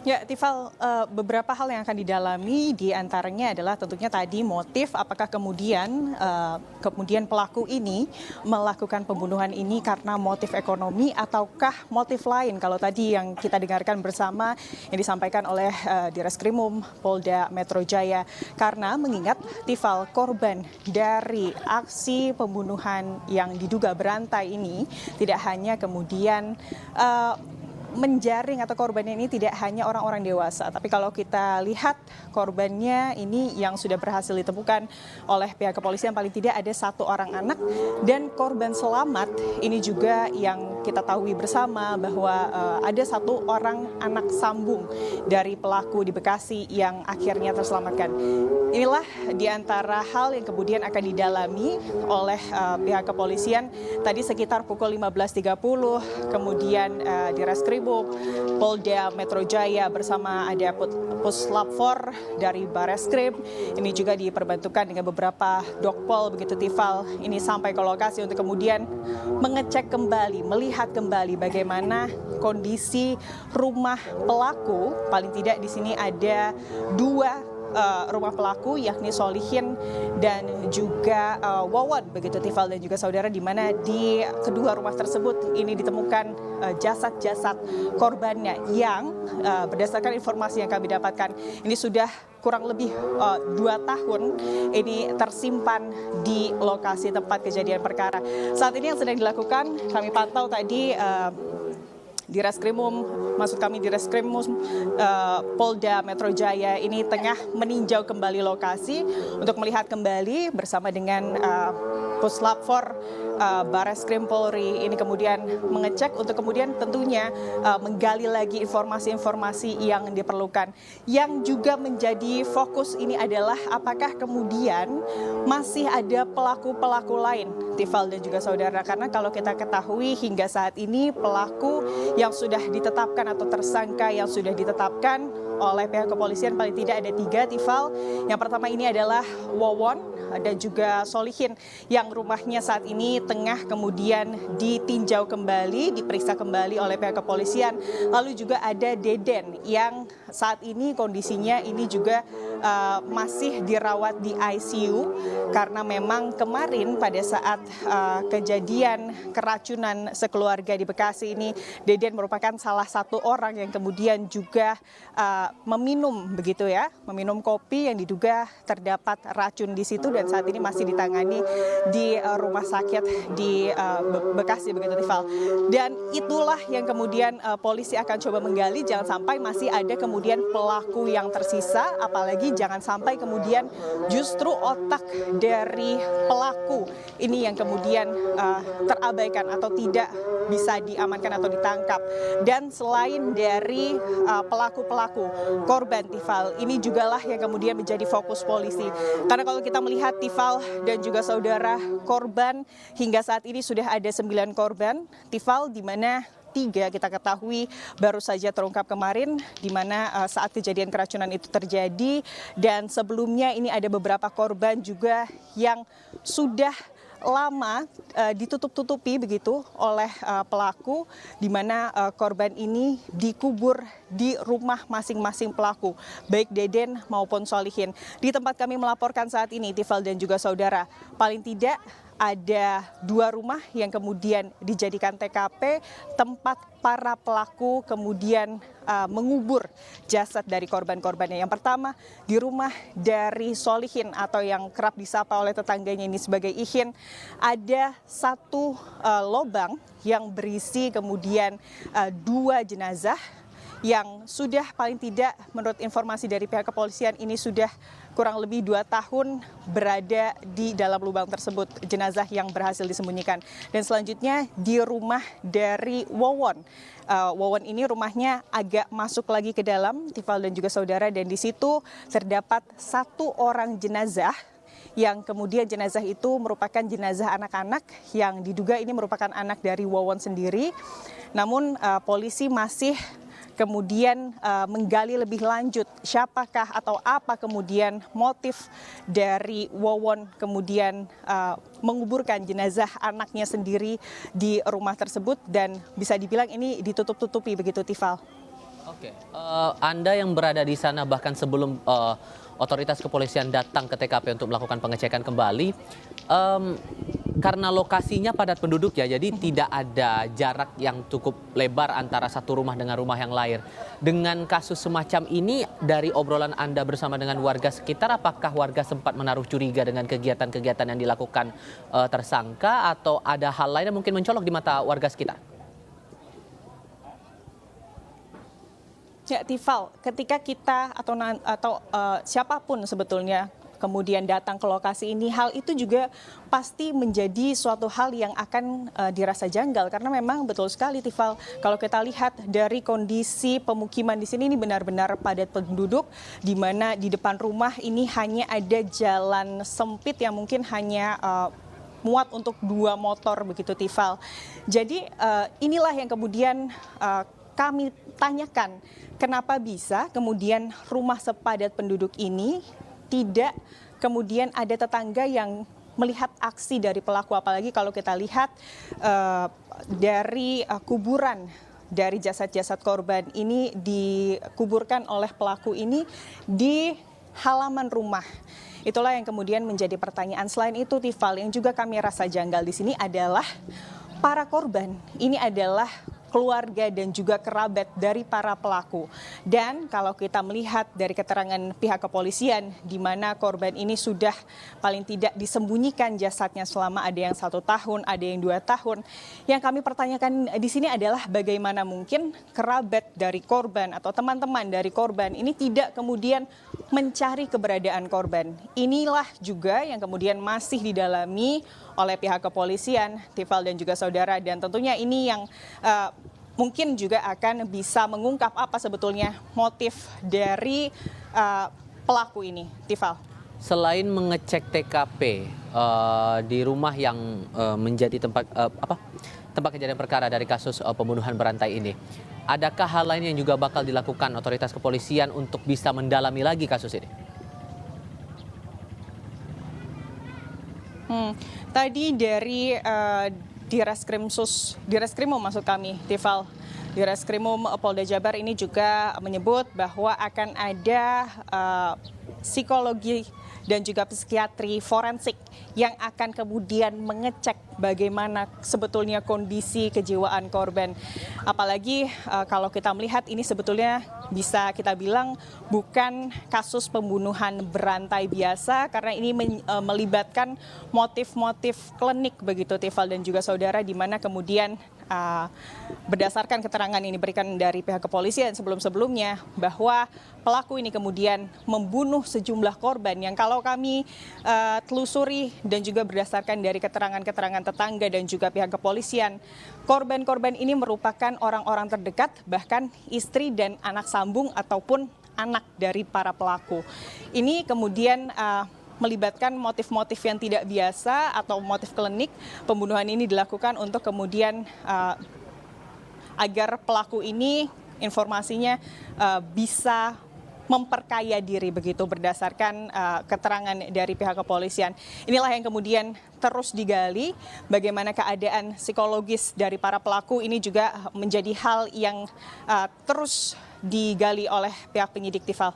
Ya, Tifal, beberapa hal yang akan didalami di antaranya adalah tentunya tadi motif apakah kemudian pelaku ini melakukan pembunuhan ini karena motif ekonomi ataukah motif lain. Kalau tadi yang kita dengarkan bersama yang disampaikan oleh Direskrimum Polda Metro Jaya, karena mengingat Tifal korban dari aksi pembunuhan yang diduga berantai ini tidak hanya kemudian menjaring atau korbannya ini tidak hanya orang-orang dewasa, tapi kalau kita lihat korbannya ini yang sudah berhasil ditemukan oleh pihak kepolisian paling tidak ada satu orang anak, dan korban selamat ini juga yang kita tahu bersama bahwa ada satu orang anak sambung dari pelaku di Bekasi yang akhirnya terselamatkan. Inilah di antara hal yang kemudian akan didalami oleh pihak kepolisian tadi sekitar pukul 15.30, kemudian di Reskrim Polda Metro Jaya bersama ada Puslap 4 dari Bareskrim ini juga diperbantukan dengan beberapa dokpol begitu Tifal ini sampai ke lokasi untuk kemudian mengecek kembali, melihat kembali bagaimana kondisi rumah pelaku. Paling tidak di sini ada dua rumah pelaku yakni Solihin dan juga Wawan begitu Tifal dan juga saudara, di mana di kedua rumah tersebut ini ditemukan jasad-jasad korbannya yang berdasarkan informasi yang kami dapatkan ini sudah kurang lebih 2 tahun ini tersimpan di lokasi tempat kejadian perkara. Saat ini yang sedang dilakukan kami pantau tadi di Reskrimum Polda Metro Jaya ini tengah meninjau kembali lokasi untuk melihat kembali bersama dengan Puslap 4 Bareskrim Polri ini kemudian mengecek untuk kemudian tentunya menggali lagi informasi-informasi yang diperlukan. Yang juga menjadi fokus ini adalah apakah kemudian masih ada pelaku-pelaku lain, Tifal dan juga saudara, karena kalau kita ketahui hingga saat ini pelaku yang sudah ditetapkan atau tersangka yang sudah ditetapkan oleh pihak kepolisian paling tidak ada 3, Tifal. Yang pertama ini adalah Wawon dan juga Solihin yang rumahnya saat ini tengah kemudian ditinjau kembali, diperiksa kembali oleh pihak kepolisian. Lalu juga ada Deden yang saat ini kondisinya ini juga masih dirawat di ICU karena memang kemarin pada saat kejadian keracunan sekeluarga di Bekasi ini Deden merupakan salah satu orang yang kemudian juga meminum kopi yang diduga terdapat racun di situ dan saat ini masih ditangani di rumah sakit di Bekasi begitu Tifal. Dan itulah yang kemudian polisi akan coba menggali, jangan sampai masih ada kemudian pelaku yang tersisa, apalagi jangan sampai kemudian justru otak dari pelaku ini yang kemudian terabaikan atau tidak bisa diamankan atau ditangkap. Dan selain dari pelaku-pelaku korban Tifal, ini jugalah yang kemudian menjadi fokus polisi. Karena kalau kita melihat Tifal dan juga saudara, korban hingga saat ini sudah ada 9 korban Tifal, di mana 3 kita ketahui baru saja terungkap kemarin di mana saat kejadian keracunan itu terjadi, dan sebelumnya ini ada beberapa korban juga yang sudah lama ditutup-tutupi begitu oleh pelaku, di mana korban ini dikubur di rumah masing-masing pelaku, baik Deden maupun Solihin. Di tempat kami melaporkan saat ini, Tifal dan juga saudara, paling tidak ada 2 rumah yang kemudian dijadikan TKP tempat para pelaku kemudian mengubur jasad dari korban-korbannya. Yang pertama di rumah dari Solihin atau yang kerap disapa oleh tetangganya ini sebagai Ihin, ada satu lobang yang berisi kemudian 2 jenazah yang sudah paling tidak menurut informasi dari pihak kepolisian ini sudah kurang lebih 2 tahun berada di dalam lubang tersebut, jenazah yang berhasil disembunyikan. Dan selanjutnya di rumah dari Wawon. Wawon ini rumahnya agak masuk lagi ke dalam, Tifal dan juga saudara, dan di situ terdapat 1 orang jenazah yang kemudian jenazah itu merupakan jenazah anak-anak yang diduga ini merupakan anak dari Wawon sendiri. Namun polisi masih kemudian menggali lebih lanjut siapakah atau apa kemudian motif dari Wawon kemudian menguburkan jenazah anaknya sendiri di rumah tersebut, dan bisa dibilang ini ditutup-tutupi begitu Tifal. Oke, Anda yang berada di sana bahkan sebelum otoritas kepolisian datang ke TKP untuk melakukan pengecekan kembali, karena lokasinya padat penduduk ya, jadi tidak ada jarak yang cukup lebar antara satu rumah dengan rumah yang lain. Dengan kasus semacam ini, dari obrolan Anda bersama dengan warga sekitar, apakah warga sempat menaruh curiga dengan kegiatan-kegiatan yang dilakukan tersangka, atau ada hal lain yang mungkin mencolok di mata warga sekitar? Ya, Tifal, ketika kita atau siapapun sebetulnya kemudian datang ke lokasi ini, hal itu juga pasti menjadi suatu hal yang akan dirasa janggal karena memang betul sekali, Tifal. Kalau kita lihat dari kondisi pemukiman di sini, ini benar-benar padat penduduk, di mana di depan rumah ini hanya ada jalan sempit yang mungkin hanya muat untuk 2 motor begitu, Tifal. Jadi inilah yang kemudian kami tanyakan, kenapa bisa kemudian rumah sepadat penduduk ini tidak kemudian ada tetangga yang melihat aksi dari pelaku, apalagi kalau kita lihat dari kuburan dari jasad-jasad korban ini dikuburkan oleh pelaku ini di halaman rumah. Itulah yang kemudian menjadi pertanyaan. Selain itu, Tifal, yang juga kami rasa janggal di sini adalah para korban. Ini adalah keluarga dan juga kerabat dari para pelaku. Dan kalau kita melihat dari keterangan pihak kepolisian, di mana korban ini sudah paling tidak disembunyikan jasadnya selama ada yang 1 tahun, ada yang 2 tahun. Yang kami pertanyakan di sini adalah bagaimana mungkin kerabat dari korban atau teman-teman dari korban ini tidak kemudian mencari keberadaan korban. Inilah juga yang kemudian masih didalami oleh pihak kepolisian, Tifal dan juga saudara, dan tentunya ini yang mungkin juga akan bisa mengungkap apa sebetulnya motif dari pelaku ini, Tifal. Selain mengecek TKP di rumah yang menjadi tempat kejadian perkara dari kasus pembunuhan berantai ini, adakah hal lain yang juga bakal dilakukan otoritas kepolisian untuk bisa mendalami lagi kasus ini? Tadi dari Direskrimum maksud kami, Tifal. Direskrimum Polda Jabar ini juga menyebut bahwa akan ada psikologi dan juga psikiatri forensik yang akan kemudian mengecek bagaimana sebetulnya kondisi kejiwaan korban. Apalagi kalau kita melihat ini sebetulnya bisa kita bilang bukan kasus pembunuhan berantai biasa karena ini melibatkan motif-motif klinik begitu, Tifal dan juga saudara, di mana kemudian berdasarkan keterangan ini diberikan dari pihak kepolisian sebelum-sebelumnya bahwa pelaku ini kemudian membunuh sejumlah korban yang kalau kami telusuri dan juga berdasarkan dari keterangan-keterangan tetangga dan juga pihak kepolisian, korban-korban ini merupakan orang-orang terdekat, bahkan istri dan anak sambung ataupun anak dari para pelaku. Ini kemudian melibatkan motif-motif yang tidak biasa atau motif klinik. Pembunuhan ini dilakukan untuk kemudian agar pelaku ini informasinya bisa memperkaya diri begitu berdasarkan keterangan dari pihak kepolisian. Inilah yang kemudian terus digali, bagaimana keadaan psikologis dari para pelaku ini juga menjadi hal yang terus digali oleh pihak penyidik, Tifal.